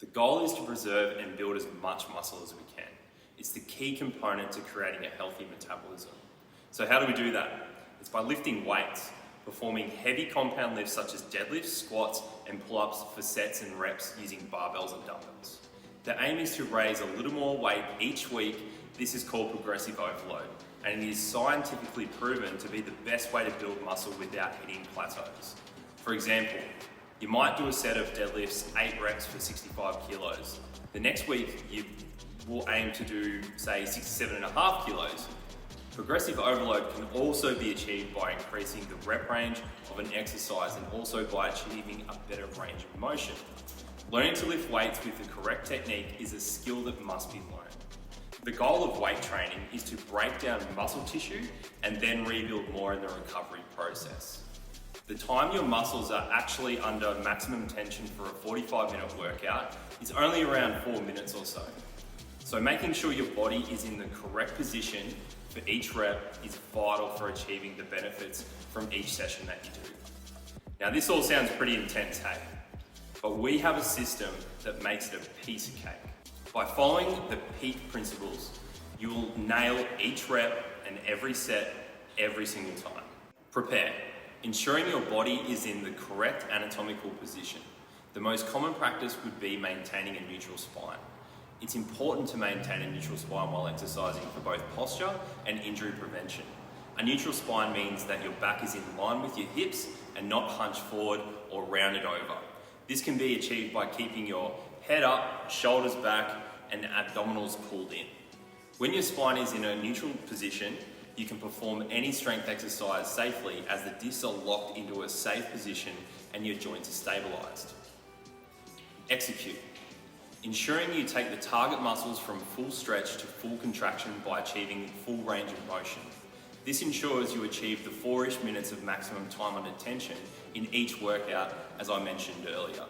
The goal is to preserve and build as much muscle as we can. It's the key component to creating a healthy metabolism. So how do we do that? It's by lifting weights, performing heavy compound lifts such as deadlifts, squats, and pull-ups for sets and reps using barbells and dumbbells. The aim is to raise a little more weight each week. This is called progressive overload, and it is scientifically proven to be the best way to build muscle without hitting plateaus. For example, you might do a set of deadlifts, 8 reps for 65 kilos. The next week, you will aim to do, say, 67.5 kilos. Progressive overload can also be achieved by increasing the rep range of an exercise and also by achieving a better range of motion. Learning to lift weights with the correct technique is a skill that must be learned. The goal of weight training is to break down muscle tissue and then rebuild more in the recovery process. The time your muscles are actually under maximum tension for a 45-minute workout is only around 4 minutes or so. So making sure your body is in the correct position for each rep is vital for achieving the benefits from each session that you do. Now this all sounds pretty intense, hey? But we have a system that makes it a piece of cake. By following the peak principles, you will nail each rep and every set every single time. Prepare. Ensuring your body is in the correct anatomical position. The most common practice would be maintaining a neutral spine. It's important to maintain a neutral spine while exercising for both posture and injury prevention. A neutral spine means that your back is in line with your hips and not hunched forward or rounded over. This can be achieved by keeping your head up, shoulders back, and abdominals pulled in. When your spine is in a neutral position, you can perform any strength exercise safely as the discs are locked into a safe position and your joints are stabilized. Execute. Ensuring you take the target muscles from full stretch to full contraction by achieving full range of motion. This ensures you achieve the 4-ish minutes of maximum time under tension in each workout, as I mentioned earlier.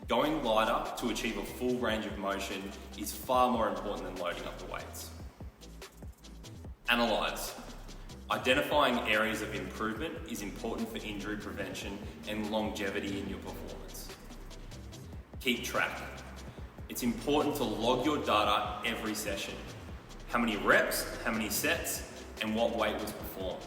Going lighter to achieve a full range of motion is far more important than loading up the weights. Analyze. Identifying areas of improvement is important for injury prevention and longevity in your performance. Keep track. It's important to log your data every session. How many reps, how many sets, and what weight was performed.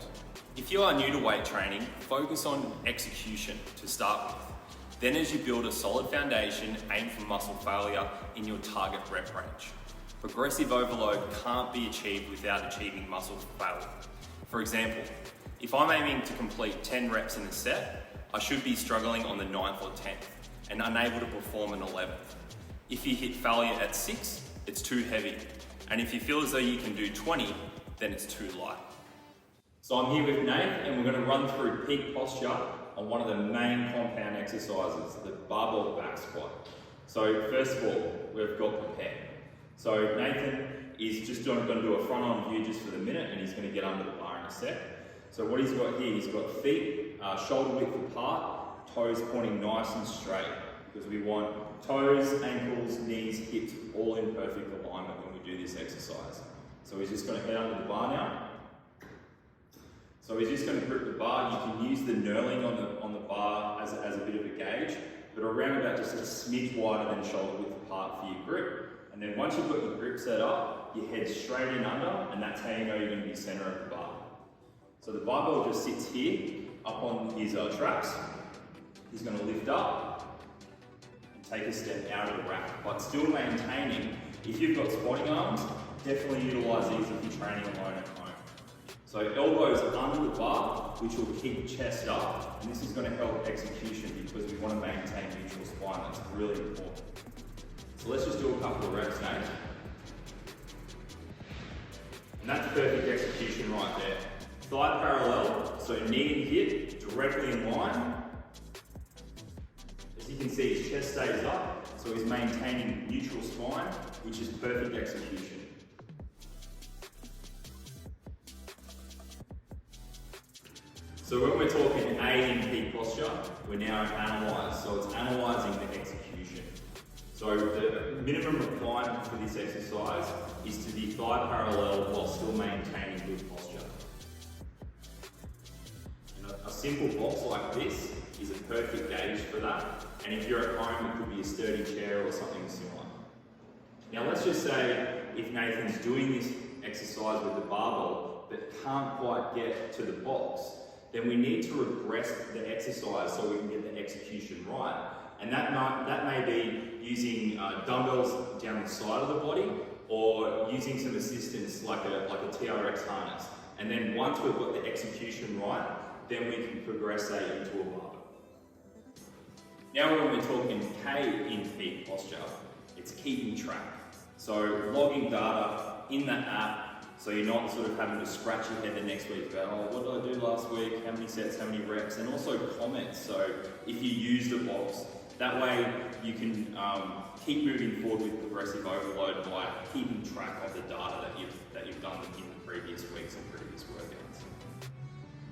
If you are new to weight training, focus on execution to start with. Then as you build a solid foundation, aim for muscle failure in your target rep range. Progressive overload can't be achieved without achieving muscle failure. For example, if I'm aiming to complete 10 reps in a set, I should be struggling on the 9th or 10th and unable to perform an 11th. If you hit failure at 6, it's too heavy. And if you feel as though you can do 20, then it's too light. So I'm here with Nate and we're going to run through peak posture on one of the main compound exercises, the barbell back squat. So first of all, we've got prepare. So Nathan is just going to do a front on view just for the minute and he's going to get under the bar in a sec. So what he's got here, he's got feet shoulder width apart, toes pointing nice and straight because we want toes, ankles, knees, hips all in perfect alignment when we do this exercise. So he's just going to head under the bar now. So he's just going to grip the bar. You can use the knurling on the bar as a bit of a gauge, but around about just a smidge wider than shoulder width apart for your grip. And then once you've got your grip set up, you head straight in under, and that's how you know you're going to be center of the bar. So the barbell just sits here, up on his traps. He's going to lift up and take a step out of the rack, but still maintaining. If you've got squatting arms, definitely utilise these if you're training alone at home. So elbows under the bar, which will keep chest up, and this is going to help execution because we want to maintain neutral spine. That's really important. So let's just do a couple of reps now. And that's perfect execution right there. Thigh parallel, so knee and hip directly in line. As you can see, his chest stays up, so he's maintaining neutral spine, which is perfect execution. So when we're talking A in peak posture, we're now at analyze. So it's analysing the execution. So the minimum requirement for this exercise is to be thigh parallel while still maintaining good posture. And a simple box like this is a perfect gauge for that. And if you're at home, it could be a sturdy chair or something similar. Now let's just say if Nathan's doing this exercise with the barbell but can't quite get to the box, then we need to regress the exercise so we can get the execution right. And that may be using dumbbells down the side of the body, or using some assistance like a TRX harness. And then once we've got the execution right, then we can progress that into a barbell. Now when we're talking K in peak posture, it's keeping track. So logging data in that app, so you're not sort of having to scratch your head the next week about, oh, what did I do last week, how many sets, how many reps, and also comments. So if you use the box, that way you can keep moving forward with progressive overload by keeping track of the data that you've done in the previous weeks and previous workouts.